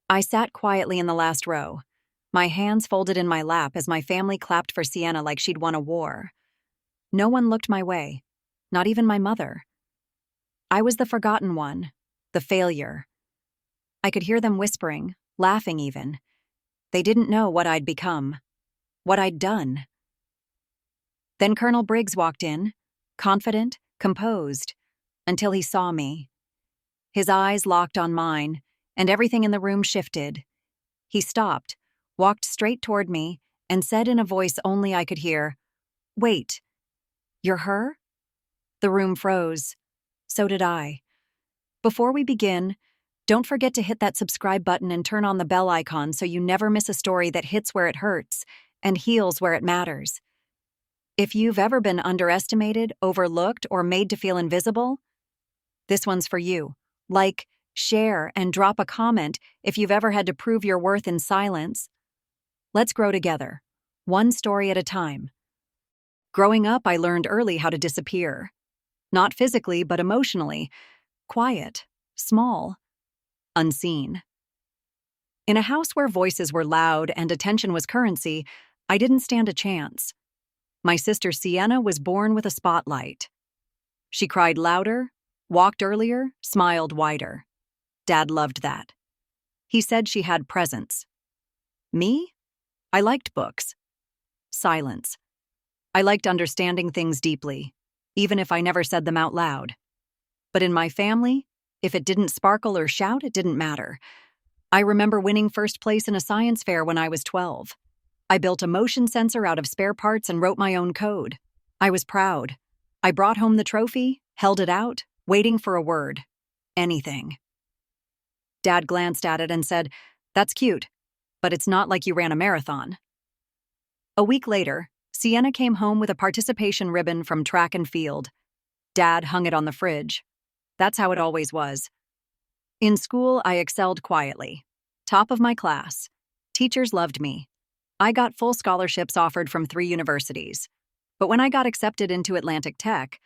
I sat quietly in the last row, my hands folded in my lap as my family clapped for Sienna like she'd won a war. No one looked my way, not even my mother. I was the forgotten one, the failure. I could hear them whispering, laughing even. They didn't know what I'd become, what I'd done. Then Colonel Briggs walked in, confident, composed, until he saw me. His eyes locked on mine, and everything in the room shifted. He stopped, walked straight toward me, and said in a voice only I could hear, "Wait, you're her?" The room froze. So did I. Before we begin, don't forget to hit that subscribe button and turn on the bell icon so you never miss a story that hits where it hurts and heals where it matters. If you've ever been underestimated, overlooked, or made to feel invisible, this one's for you. Like, share, and drop a comment if you've ever had to prove your worth in silence. Let's grow together, one story at a time. Growing up, I learned early how to disappear. Not physically, but emotionally. Quiet, small, unseen. In a house where voices were loud and attention was currency, I didn't stand a chance. My sister Sienna was born with a spotlight. She cried louder, walked earlier, smiled wider. Dad loved that. He said she had presence. Me? I liked books. Silence. I liked understanding things deeply, even if I never said them out loud. But in my family, if it didn't sparkle or shout, it didn't matter. I remember winning first place in a science fair when I was 12. I built a motion sensor out of spare parts and wrote my own code. I was proud. I brought home the trophy, held it out, waiting for a word. Anything. Dad glanced at it and said, "That's cute, but it's not like you ran a marathon." A week later, Sienna came home with a participation ribbon from track and field. Dad hung it on the fridge. That's how it always was. In school, I excelled quietly. Top of my class. Teachers loved me. I got full scholarships offered from 3 universities. But when I got accepted into Atlantic Tech,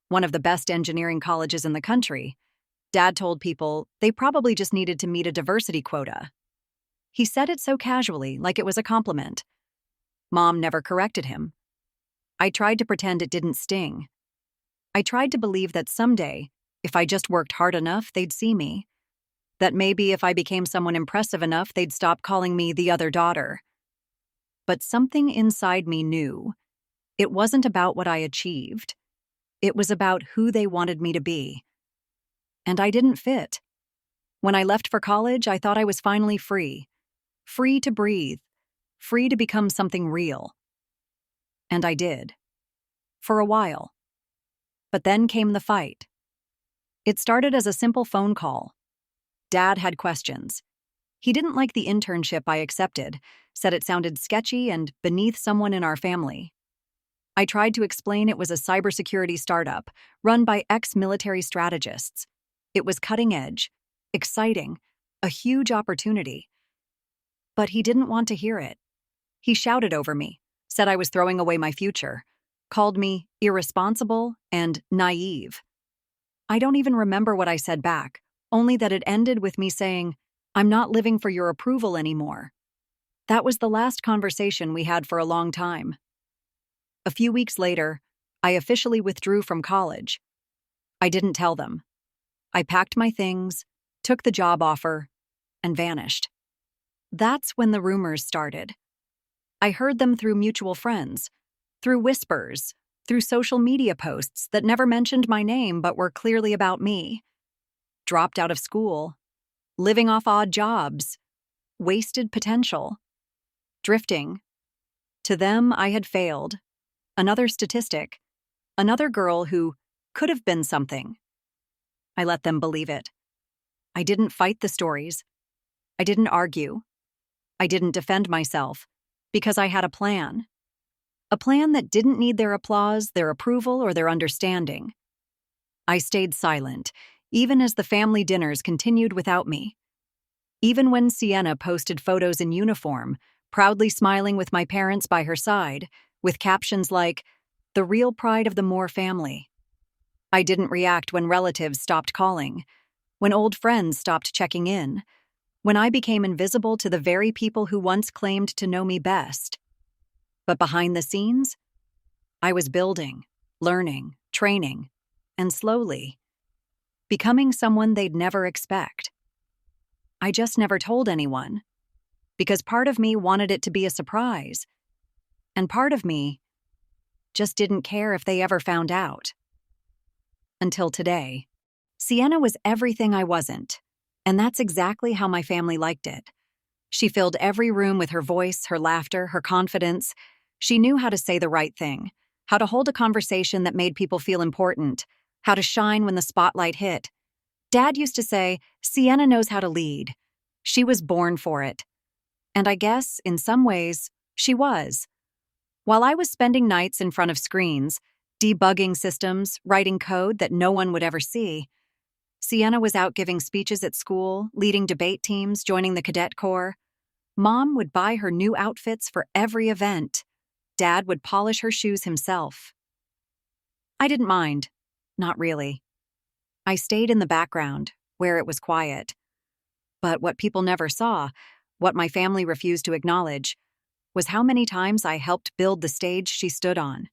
one of the best engineering colleges in the country, Dad told people they probably just needed to meet a diversity quota. He said it so casually, like it was a compliment. Mom never corrected him. I tried to pretend it didn't sting. I tried to believe that someday, if I just worked hard enough, they'd see me. That maybe if I became someone impressive enough, they'd stop calling me the other daughter. But something inside me knew. It wasn't about what I achieved. It was about who they wanted me to be. And I didn't fit. When I left for college, I thought I was finally free. Free to breathe. Free to become something real. And I did. For a while. But then came the fight. It started as a simple phone call. Dad had questions. He didn't like the internship I accepted, said it sounded sketchy and beneath someone in our family. I tried to explain it was a cybersecurity startup run by ex-military strategists. It was cutting edge, exciting, a huge opportunity. But he didn't want to hear it. He shouted over me, said I was throwing away my future, called me irresponsible and naive. I don't even remember what I said back, only that it ended with me saying, "I'm not living for your approval anymore." That was the last conversation we had for a long time. A few weeks later, I officially withdrew from college. I didn't tell them. I packed my things, took the job offer, and vanished. That's when the rumors started. I heard them through mutual friends, through whispers, through social media posts that never mentioned my name but were clearly about me. Dropped out of school, living off odd jobs, wasted potential, drifting. To them, I had failed. Another statistic, another girl who could have been something. I let them believe it. I didn't fight the stories. I didn't argue. I didn't defend myself, because I had a plan. A plan that didn't need their applause, their approval, or their understanding. I stayed silent, even as the family dinners continued without me. Even when Sienna posted photos in uniform, proudly smiling with my parents by her side, with captions like, "The real pride of the Moore family." I didn't react when relatives stopped calling, when old friends stopped checking in, when I became invisible to the very people who once claimed to know me best. But behind the scenes, I was building, learning, training, and slowly becoming someone they'd never expect. I just never told anyone, because part of me wanted it to be a surprise, and part of me just didn't care if they ever found out. Until today. Sienna was everything I wasn't, and that's exactly how my family liked it. She filled every room with her voice, her laughter, her confidence. She knew how to say the right thing, how to hold a conversation that made people feel important, how to shine when the spotlight hit. Dad used to say, "Sienna knows how to lead." She was born for it. And I guess, in some ways, she was. While I was spending nights in front of screens, debugging systems, writing code that no one would ever see, Sienna was out giving speeches at school, leading debate teams, joining the cadet corps. Mom would buy her new outfits for every event. Dad would polish her shoes himself. I didn't mind. Not really. I stayed in the background, where it was quiet. But what people never saw, what my family refused to acknowledge, was how many times I helped build the stage she stood on.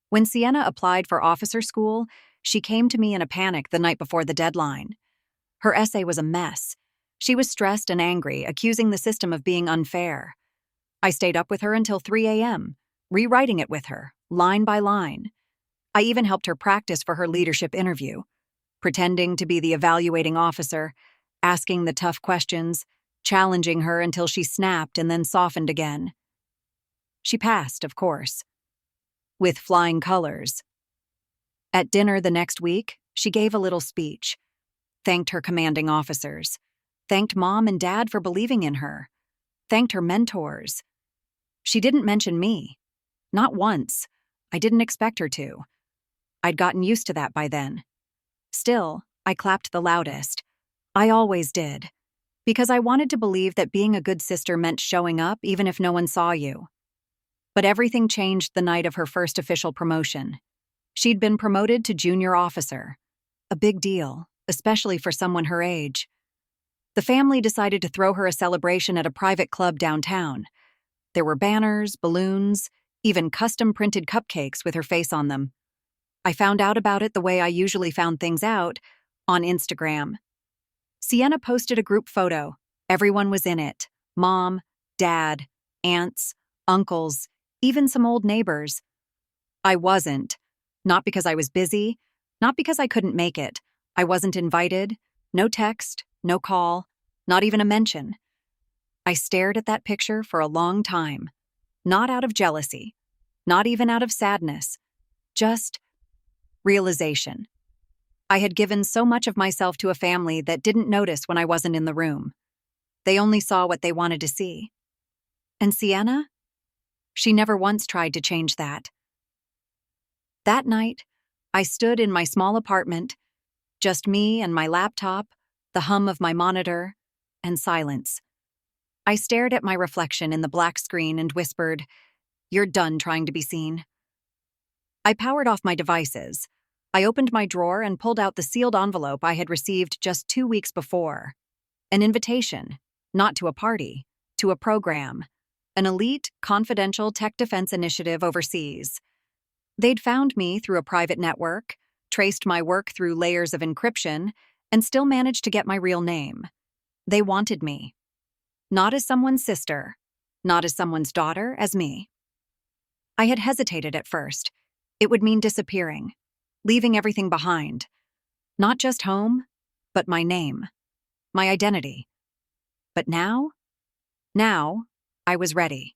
When Sienna applied for officer school, she came to me in a panic the night before the deadline. Her essay was a mess. She was stressed and angry, accusing the system of being unfair. I stayed up with her until 3 a.m., rewriting it with her, line by line. I even helped her practice for her leadership interview, pretending to be the evaluating officer, asking the tough questions, challenging her until she snapped and then softened again. She passed, of course, with flying colors. At dinner the next week, she gave a little speech, thanked her commanding officers, thanked Mom and Dad for believing in her, thanked her mentors. She didn't mention me. Not once. I didn't expect her to. I'd gotten used to that by then. Still, I clapped the loudest. I always did. Because I wanted to believe that being a good sister meant showing up even if no one saw you. But everything changed the night of her first official promotion. She'd been promoted to junior officer. A big deal, especially for someone her age. The family decided to throw her a celebration at a private club downtown. There were banners, balloons, even custom-printed cupcakes with her face on them. I found out about it the way I usually found things out, on Instagram. Sienna posted a group photo. Everyone was in it. Mom, Dad, aunts, uncles, even some old neighbors. I wasn't. Not because I was busy, not because I couldn't make it. I wasn't invited. No text, no call, not even a mention. I stared at that picture for a long time. Not out of jealousy, not even out of sadness. Just realization. I had given so much of myself to a family that didn't notice when I wasn't in the room. They only saw what they wanted to see. And Sienna? She never once tried to change that. That night, I stood in my small apartment, just me and my laptop, the hum of my monitor, and silence. I stared at my reflection in the black screen and whispered, "You're done trying to be seen." I powered off my devices. I opened my drawer and pulled out the sealed envelope I had received just 2 weeks before. An invitation, not to a party, to a program, an elite, confidential tech defense initiative overseas. They'd found me through a private network, traced my work through layers of encryption, and still managed to get my real name. They wanted me. Not as someone's sister, not as someone's daughter, as me. I had hesitated at first. It would mean disappearing, leaving everything behind. Not just home, but my name, my identity. But now, I was ready.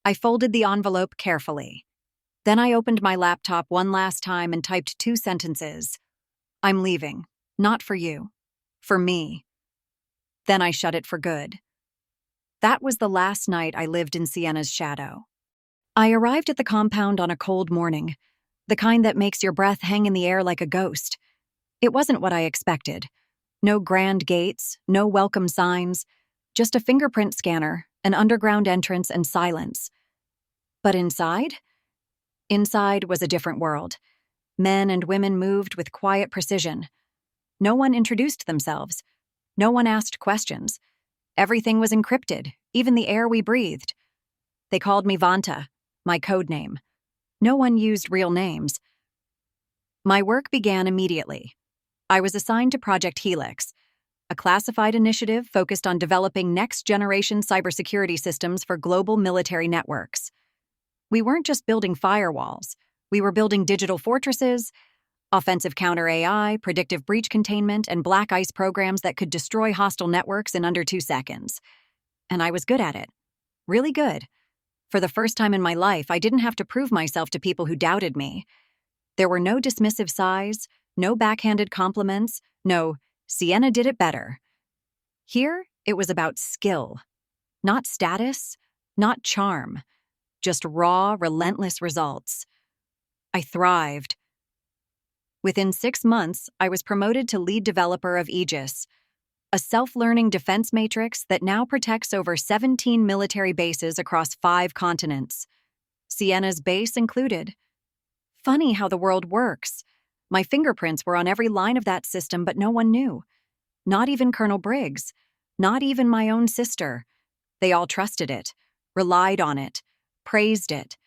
I folded the envelope carefully. Then I opened my laptop one last time and typed 2 sentences. "I'm leaving, not for you, for me." Then I shut it for good. That was the last night I lived in Sienna's shadow. I arrived at the compound on a cold morning, the kind that makes your breath hang in the air like a ghost. It wasn't what I expected. No grand gates, no welcome signs, just a fingerprint scanner, an underground entrance, and silence. But inside? Inside was a different world. Men and women moved with quiet precision. No one introduced themselves. No one asked questions. Everything was encrypted, even the air we breathed. They called me Vanta, my code name. No one used real names. My work began immediately. I was assigned to Project Helix, a classified initiative focused on developing next-generation cybersecurity systems for global military networks. We weren't just building firewalls. We were building digital fortresses, offensive counter-AI, predictive breach containment, and black ice programs that could destroy hostile networks in under 2 seconds. And I was good at it. Really good. For the first time in my life, I didn't have to prove myself to people who doubted me. There were no dismissive sighs, no backhanded compliments, no, Sienna did it better. Here, it was about skill. Not status, not charm. Just raw, relentless results. I thrived. Within 6 months, I was promoted to lead developer of Aegis, a self-learning defense matrix that now protects over 17 military bases across 5 continents. Sienna's base included. Funny how the world works. My fingerprints were on every line of that system, but no one knew. Not even Colonel Briggs. Not even my own sister. They all trusted it, relied on it, praised it.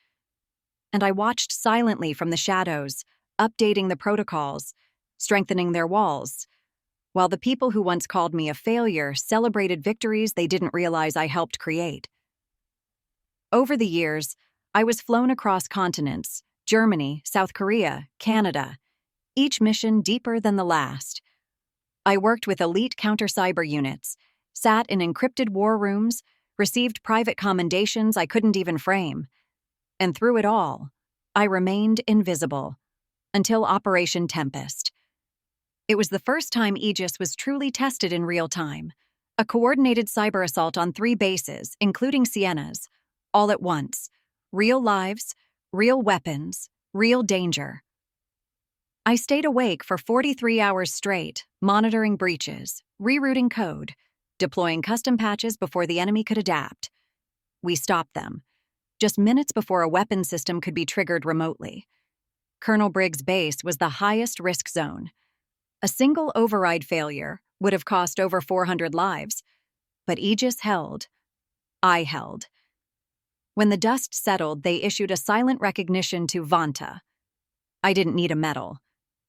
And I watched silently from the shadows, updating the protocols, strengthening their walls, while the people who once called me a failure celebrated victories they didn't realize I helped create. Over the years, I was flown across continents, Germany, South Korea, Canada, each mission deeper than the last. I worked with elite counter-cyber units, sat in encrypted war rooms, received private commendations I couldn't even frame. And through it all, I remained invisible, until Operation Tempest. It was the first time Aegis was truly tested in real time, a coordinated cyber assault on 3 bases, including Sienna's, all at once. Real lives, real weapons, real danger. I stayed awake for 43 hours straight, monitoring breaches, rerouting code, deploying custom patches before the enemy could adapt. We stopped them, just minutes before a weapon system could be triggered remotely. Colonel Briggs' base was the highest risk zone. A single override failure would have cost over 400 lives, but Aegis held. I held. When the dust settled, they issued a silent recognition to Vanta. I didn't need a medal,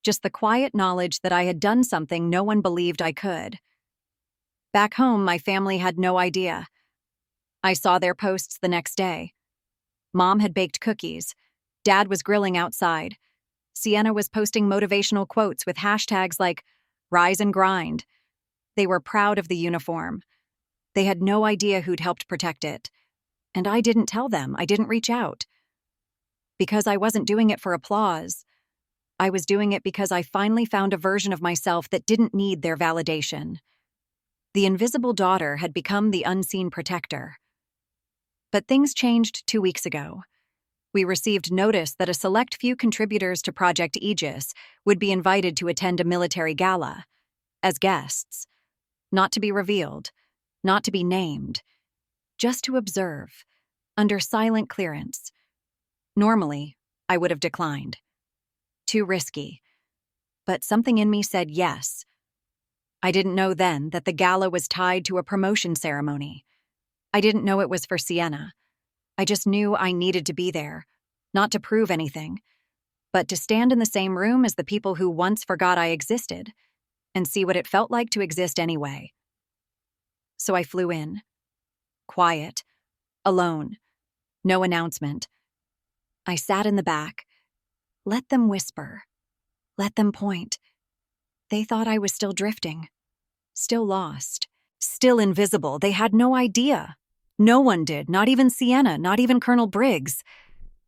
just the quiet knowledge that I had done something no one believed I could. Back home, my family had no idea. I saw their posts the next day. Mom had baked cookies. Dad was grilling outside. Sienna was posting motivational quotes with hashtags like "Rise and Grind." They were proud of the uniform. They had no idea who'd helped protect it. And I didn't tell them, I didn't reach out. Because I wasn't doing it for applause. I was doing it because I finally found a version of myself that didn't need their validation. The invisible daughter had become the unseen protector. But things changed 2 weeks ago. We received notice that a select few contributors to Project Aegis would be invited to attend a military gala, as guests, not to be revealed, not to be named, just to observe, under silent clearance. Normally, I would have declined. Too risky. But something in me said yes. I didn't know then that the gala was tied to a promotion ceremony. I didn't know it was for Sienna. I just knew I needed to be there, not to prove anything, but to stand in the same room as the people who once forgot I existed, and see what it felt like to exist anyway. So I flew in. Quiet. Alone. No announcement. I sat in the back. Let them whisper. Let them point. They thought I was still drifting. Still lost. Still invisible. They had no idea. No one did, not even Sienna, not even Colonel Briggs.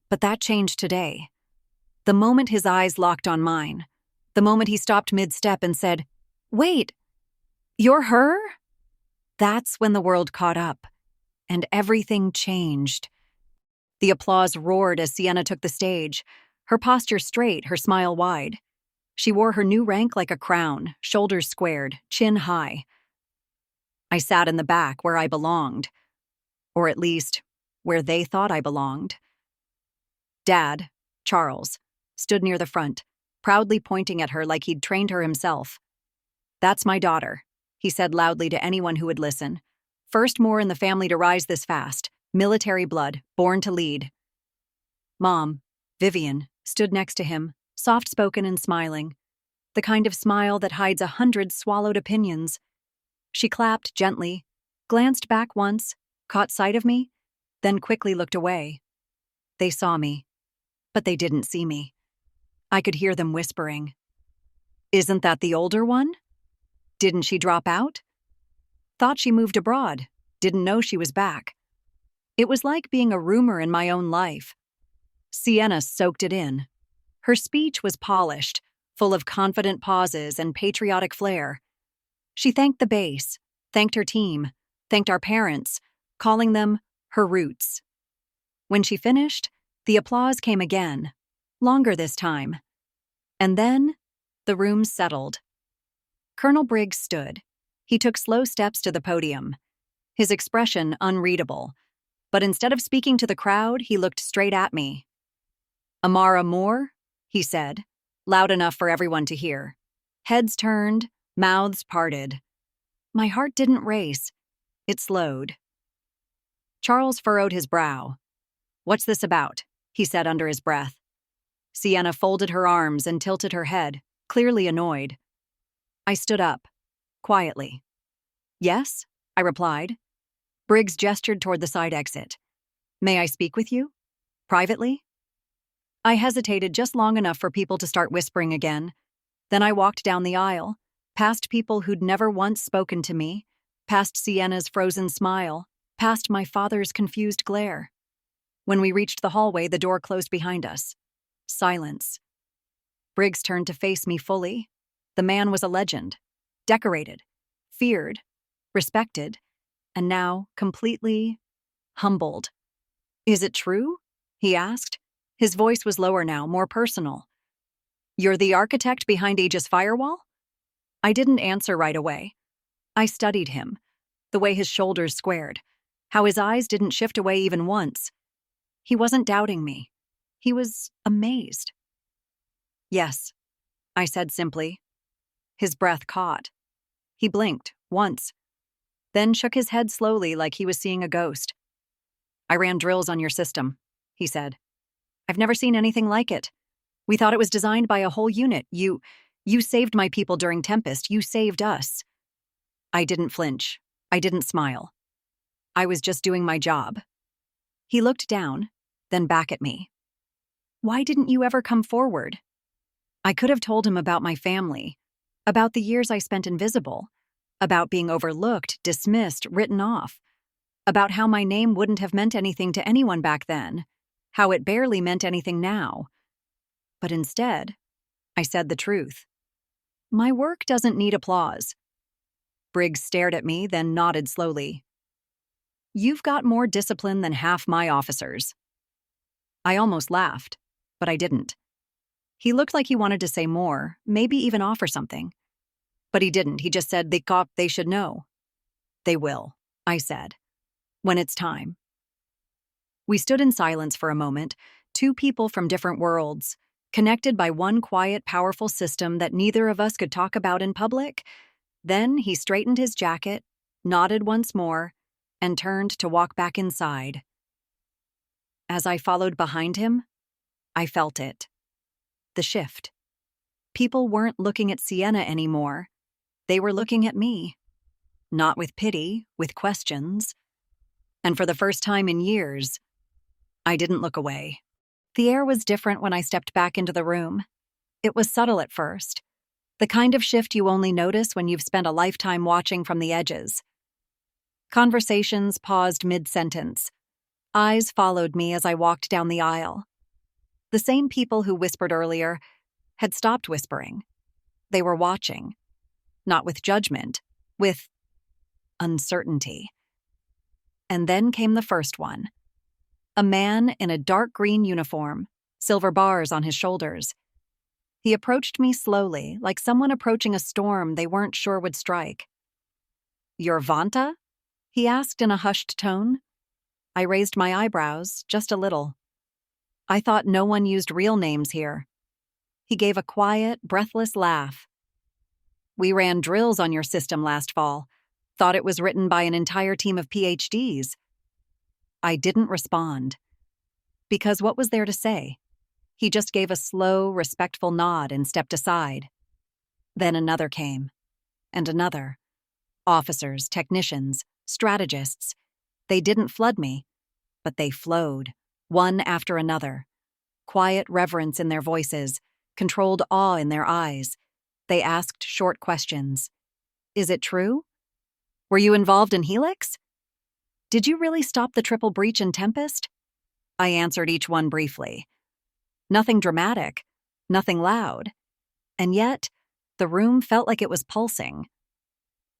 But that changed today. The moment his eyes locked on mine, the moment he stopped mid-step and said, "Wait, you're her?" That's when the world caught up, and everything changed. The applause roared as Sienna took the stage, her posture straight, her smile wide. She wore her new rank like a crown, shoulders squared, chin high. I sat in the back where I belonged. Or at least, where they thought I belonged. Dad, Charles, stood near the front, proudly pointing at her like he'd trained her himself. "That's my daughter," he said loudly to anyone who would listen. First more in the family to rise this fast. Military blood, born to lead. Mom, Vivian, stood next to him, soft-spoken and smiling. The kind of smile that hides 100 swallowed opinions. She clapped gently, glanced back once, caught sight of me, then quickly looked away. They saw me, but they didn't see me. I could hear them whispering. Isn't that the older one? Didn't she drop out? Thought she moved abroad, didn't know she was back. It was like being a rumor in my own life. Sienna soaked it in. Her speech was polished, full of confident pauses and patriotic flair. She thanked the base, thanked her team, thanked our parents, calling them her roots. When she finished, the applause came again, longer this time. And then, the room settled. Colonel Briggs stood. He took slow steps to the podium, his expression unreadable. But instead of speaking to the crowd, he looked straight at me. Amara Moore, he said, loud enough for everyone to hear. Heads turned, mouths parted. My heart didn't race. It slowed. Charles furrowed his brow. What's this about? He said under his breath. Sienna folded her arms and tilted her head, clearly annoyed. I stood up, quietly. Yes, I replied. Briggs gestured toward the side exit. May I speak with you? Privately? I hesitated just long enough for people to start whispering again. Then I walked down the aisle, past people who'd never once spoken to me, past Sienna's frozen smile, past my father's confused glare. When we reached the hallway, the door closed behind us. Silence. Briggs turned to face me fully. The man was a legend, decorated, feared, respected, and now completely humbled. Is it true? He asked. His voice was lower now, more personal. You're the architect behind Aegis Firewall? I didn't answer right away. I studied him, the way his shoulders squared, how his eyes didn't shift away even once. He wasn't doubting me. He was amazed. Yes, I said simply. His breath caught. He blinked, once, then shook his head slowly like he was seeing a ghost. I ran drills on your system, he said. I've never seen anything like it. We thought it was designed by a whole unit. You saved my people during Tempest. You saved us. I didn't flinch. I didn't smile. I was just doing my job. He looked down, then back at me. Why didn't you ever come forward? I could have told him about my family, about the years I spent invisible, about being overlooked, dismissed, written off, about how my name wouldn't have meant anything to anyone back then, how it barely meant anything now. But instead, I said the truth. My work doesn't need applause. Briggs stared at me, then nodded slowly. You've got more discipline than half my officers. I almost laughed, but I didn't. He looked like he wanted to say more, maybe even offer something. But he didn't. He just said they should know. They will, I said, when it's time. We stood in silence for a moment, two people from different worlds, connected by one quiet, powerful system that neither of us could talk about in public. Then he straightened his jacket, nodded once more, and turned to walk back inside. As I followed behind him, I felt it. The shift. People weren't looking at Sienna anymore. They were looking at me. Not with pity, with questions. And for the first time in years, I didn't look away. The air was different when I stepped back into the room. It was subtle at first. The kind of shift you only notice when you've spent a lifetime watching from the edges. Conversations paused mid-sentence. Eyes followed me as I walked down the aisle. The same people who whispered earlier had stopped whispering. They were watching. Not with judgment, with uncertainty. And then came the first one. A man in a dark green uniform, silver bars on his shoulders. He approached me slowly, like someone approaching a storm they weren't sure would strike. "You're Vanta?" he asked in a hushed tone. I raised my eyebrows, just a little. I thought no one used real names here. He gave a quiet, breathless laugh. We ran drills on your system last fall. Thought it was written by an entire team of PhDs. I didn't respond. Because what was there to say? He just gave a slow, respectful nod and stepped aside. Then another came. And another. Officers, technicians, strategists. They didn't flood me, but they flowed, one after another. Quiet reverence in their voices, controlled awe in their eyes. They asked short questions. Is it true? Were you involved in Helix? Did you really stop the triple breach in Tempest? I answered each one briefly. Nothing dramatic, nothing loud. And yet, the room felt like it was pulsing.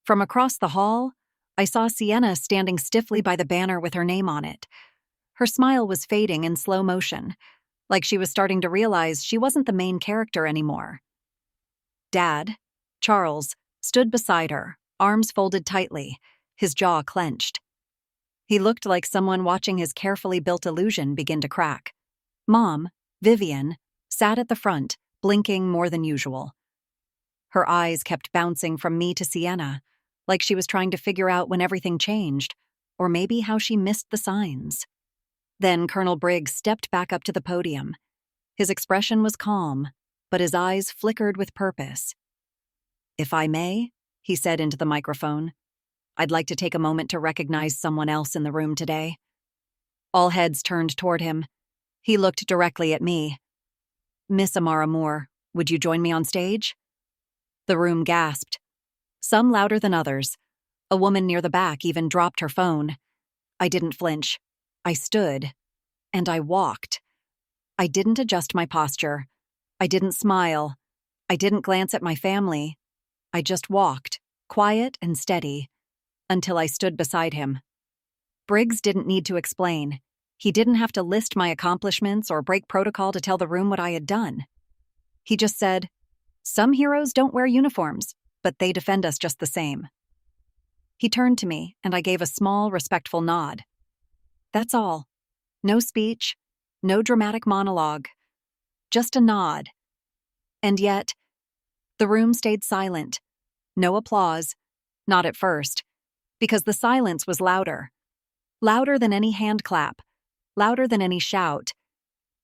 From across the hall, I saw Sienna standing stiffly by the banner with her name on it. Her smile was fading in slow motion, like she was starting to realize she wasn't the main character anymore. Dad, Charles, stood beside her, arms folded tightly, his jaw clenched. He looked like someone watching his carefully built illusion begin to crack. Mom, Vivian, sat at the front, blinking more than usual. Her eyes kept bouncing from me to Sienna, like she was trying to figure out when everything changed, or maybe how she missed the signs. Then Colonel Briggs stepped back up to the podium. His expression was calm, but his eyes flickered with purpose. "If I may," he said into the microphone, "I'd like to take a moment to recognize someone else in the room today." All heads turned toward him. He looked directly at me. "Miss Amara Moore, would you join me on stage?" The room gasped. Some louder than others. A woman near the back even dropped her phone. I didn't flinch. I stood. And I walked. I didn't adjust my posture. I didn't smile. I didn't glance at my family. I just walked, quiet and steady, until I stood beside him. Briggs didn't need to explain. He didn't have to list my accomplishments or break protocol to tell the room what I had done. He just said, "Some heroes don't wear uniforms, but they defend us just the same." He turned to me, and I gave a small, respectful nod. That's all. No speech, no dramatic monologue, just a nod. And yet, the room stayed silent. No applause, not at first, because the silence was louder. Louder than any hand clap, louder than any shout.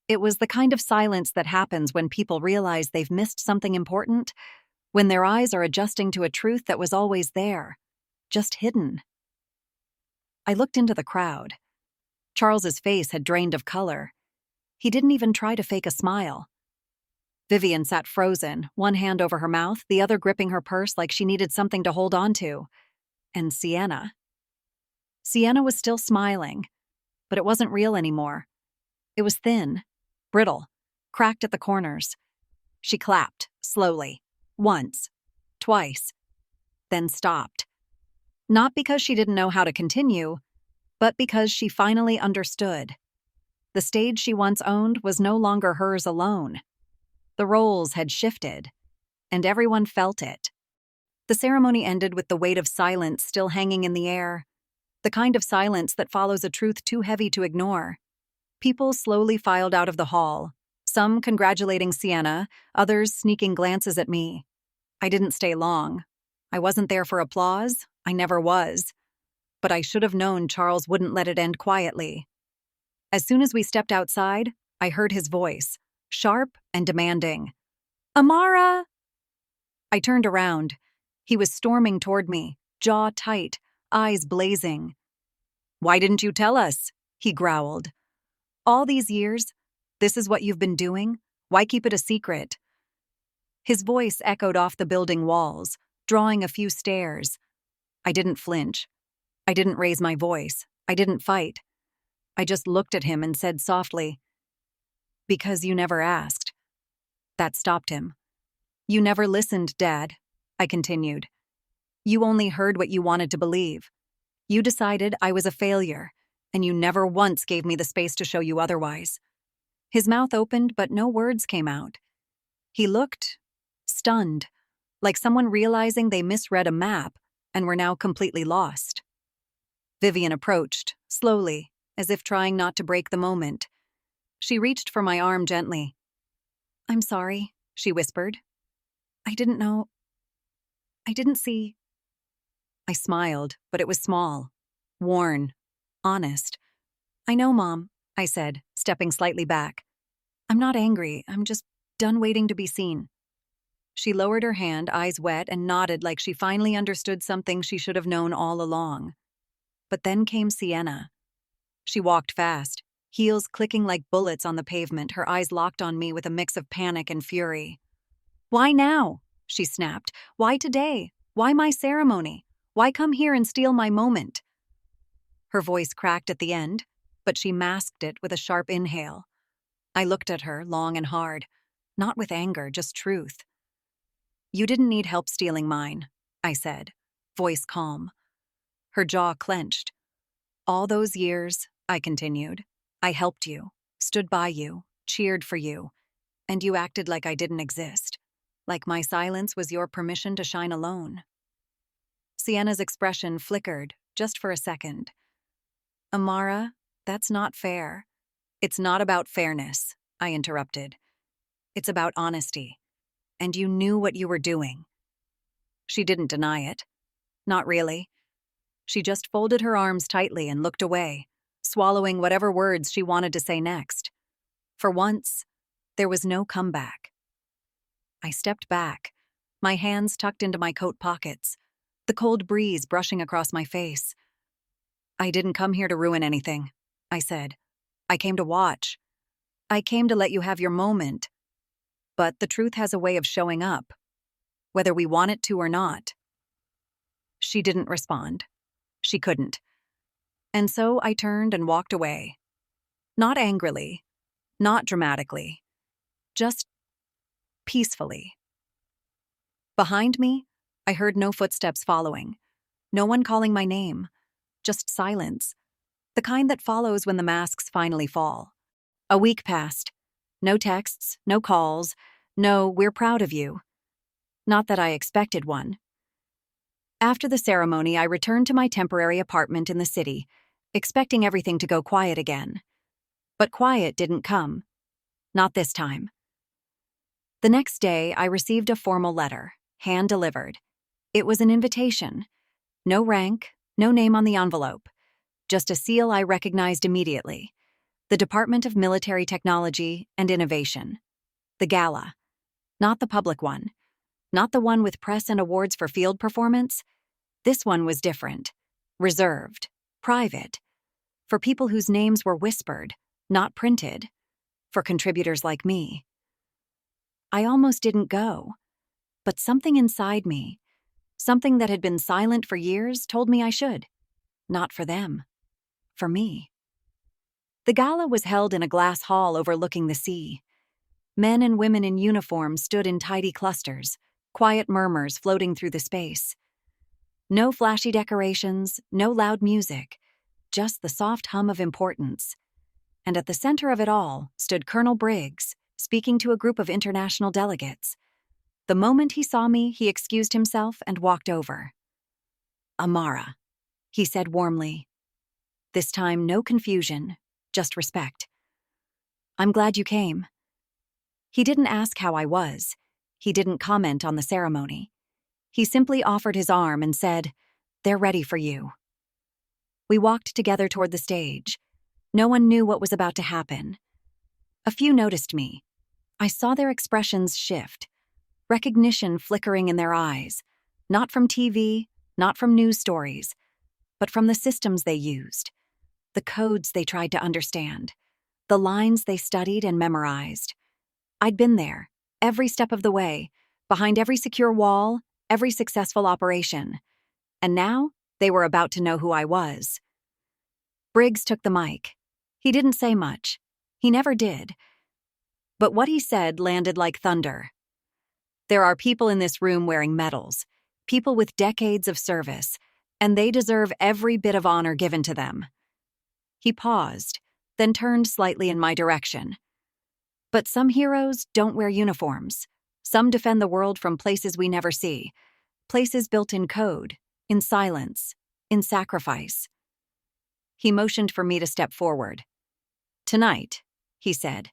It was the kind of silence that happens when people realize they've missed something important, when their eyes are adjusting to a truth that was always there, just hidden. I looked into the crowd. Charles's face had drained of color. He didn't even try to fake a smile. Vivian sat frozen, one hand over her mouth, the other gripping her purse like she needed something to hold on to. And Sienna. Sienna was still smiling, but it wasn't real anymore. It was thin, brittle, cracked at the corners. She clapped, slowly, once, twice, then stopped. Not because she didn't know how to continue, but because she finally understood. The stage she once owned was no longer hers alone. The roles had shifted, and everyone felt it. The ceremony ended with the weight of silence still hanging in the air, the kind of silence that follows a truth too heavy to ignore. People slowly filed out of the hall, some congratulating Sienna, others sneaking glances at me. I didn't stay long. I wasn't there for applause. I never was. But I should have known Charles wouldn't let it end quietly. As soon as we stepped outside, I heard his voice, sharp and demanding. "Amara!" I turned around. He was storming toward me, jaw tight, eyes blazing. "Why didn't you tell us?" he growled. "All these years, this is what you've been doing? Why keep it a secret?" His voice echoed off the building walls, drawing a few stares. I didn't flinch. I didn't raise my voice. I didn't fight. I just looked at him and said softly, "Because you never asked." That stopped him. "You never listened, Dad," I continued. "You only heard what you wanted to believe. You decided I was a failure, and you never once gave me the space to show you otherwise." His mouth opened, but no words came out. He looked stunned, like someone realizing they misread a map and were now completely lost. Vivian approached, slowly, as if trying not to break the moment. She reached for my arm gently. "I'm sorry," she whispered. "I didn't know." I didn't see. I smiled, but it was small, worn, honest. I know, Mom, I said, stepping slightly back. I'm not angry, I'm just done waiting to be seen. She lowered her hand, eyes wet, and nodded like she finally understood something she should have known all along. But then came Sienna. She walked fast, heels clicking like bullets on the pavement, her eyes locked on me with a mix of panic and fury. Why now? She snapped. Why today? Why my ceremony? Why come here and steal my moment? Her voice cracked at the end, but she masked it with a sharp inhale. I looked at her, long and hard, not with anger, just truth. You didn't need help stealing mine, I said, voice calm. Her jaw clenched. All those years, I continued, I helped you, stood by you, cheered for you, and you acted like I didn't exist, like my silence was your permission to shine alone. Sienna's expression flickered, just for a second. Amara, that's not fair. It's not about fairness, I interrupted. It's about honesty. And you knew what you were doing. She didn't deny it. Not really. She just folded her arms tightly and looked away, swallowing whatever words she wanted to say next. For once, there was no comeback. I stepped back, my hands tucked into my coat pockets, the cold breeze brushing across my face. I didn't come here to ruin anything, I said. I came to watch. I came to let you have your moment. But the truth has a way of showing up, whether we want it to or not. She didn't respond. She couldn't. And so I turned and walked away. Not angrily, not dramatically, just peacefully. Behind me, I heard no footsteps following, no one calling my name, just silence, the kind that follows when the masks finally fall. A week passed. No texts, no calls, no, we're proud of you. Not that I expected one. After the ceremony, I returned to my temporary apartment in the city, expecting everything to go quiet again. But quiet didn't come. Not this time. The next day, I received a formal letter, hand-delivered. It was an invitation. No rank, no name on the envelope. Just a seal I recognized immediately. The Department of Military Technology and Innovation. The gala. Not the public one. Not the one with press and awards for field performance. This one was different. Reserved. Private. For people whose names were whispered, not printed. For contributors like me. I almost didn't go. But something inside me, something that had been silent for years, told me I should. Not for them. For me. The gala was held in a glass hall overlooking the sea. Men and women in uniform stood in tidy clusters, quiet murmurs floating through the space. No flashy decorations, no loud music, just the soft hum of importance. And at the center of it all stood Colonel Briggs, speaking to a group of international delegates. The moment he saw me, he excused himself and walked over. Amara, he said warmly. This time, no confusion, just respect. I'm glad you came. He didn't ask how I was. He didn't comment on the ceremony. He simply offered his arm and said, "They're ready for you." We walked together toward the stage. No one knew what was about to happen. A few noticed me. I saw their expressions shift, recognition flickering in their eyes, not from TV, not from news stories, but from the systems they used, the codes they tried to understand, the lines they studied and memorized. I'd been there, every step of the way, behind every secure wall, every successful operation. And now, they were about to know who I was. Briggs took the mic. He didn't say much. He never did. But what he said landed like thunder. There are people in this room wearing medals, people with decades of service, and they deserve every bit of honor given to them. He paused, then turned slightly in my direction. But some heroes don't wear uniforms. Some defend the world from places we never see, places built in code, in silence, in sacrifice. He motioned for me to step forward. Tonight, he said,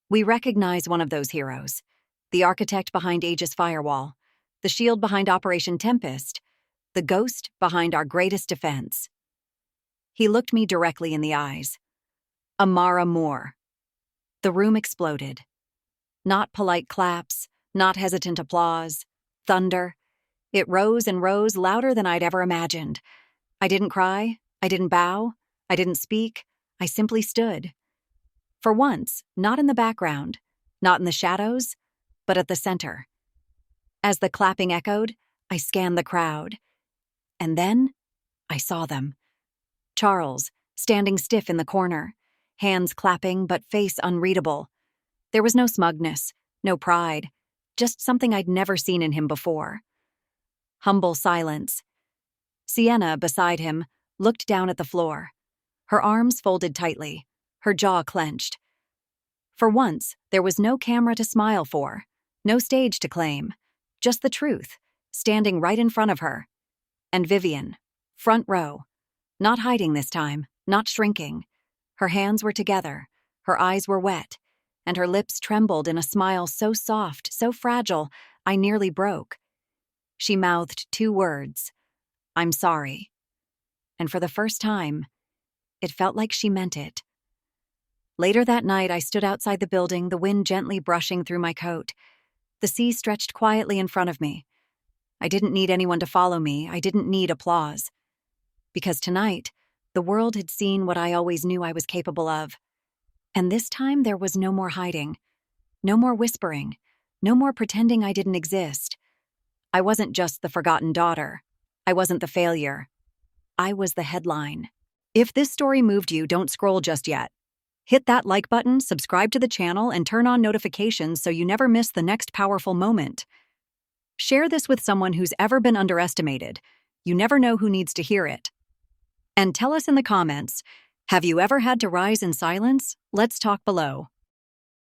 we recognize one of those heroes, the architect behind Aegis Firewall, the shield behind Operation Tempest, the ghost behind our greatest defense. He looked me directly in the eyes. Amara Moore. The room exploded. Not polite claps, not hesitant applause. Thunder. It rose and rose louder than I'd ever imagined. I didn't cry. I didn't bow. I didn't speak. I simply stood. For once, not in the background, not in the shadows, but at the center. As the clapping echoed, I scanned the crowd. And then, I saw them. Charles, standing stiff in the corner, hands clapping but face unreadable. There was no smugness, no pride, just something I'd never seen in him before. Humble silence. Sienna, beside him, looked down at the floor. Her arms folded tightly, her jaw clenched. For once, there was no camera to smile for, no stage to claim, just the truth, standing right in front of her. And Vivian, front row, not hiding this time, not shrinking. Her hands were together, her eyes were wet, and her lips trembled in a smile so soft, so fragile, I nearly broke. She mouthed 2 words, "I'm sorry." And for the first time, it felt like she meant it. Later that night, I stood outside the building, the wind gently brushing through my coat. The sea stretched quietly in front of me. I didn't need anyone to follow me. I didn't need applause. Because tonight, the world had seen what I always knew I was capable of. And this time, there was no more hiding, no more whispering, no more pretending I didn't exist. I wasn't just the forgotten daughter. I wasn't the failure. I was the headline. If this story moved you, don't scroll just yet. Hit that like button, subscribe to the channel, and turn on notifications so you never miss the next powerful moment. Share this with someone who's ever been underestimated. You never know who needs to hear it. And tell us in the comments, have you ever had to rise in silence? Let's talk below.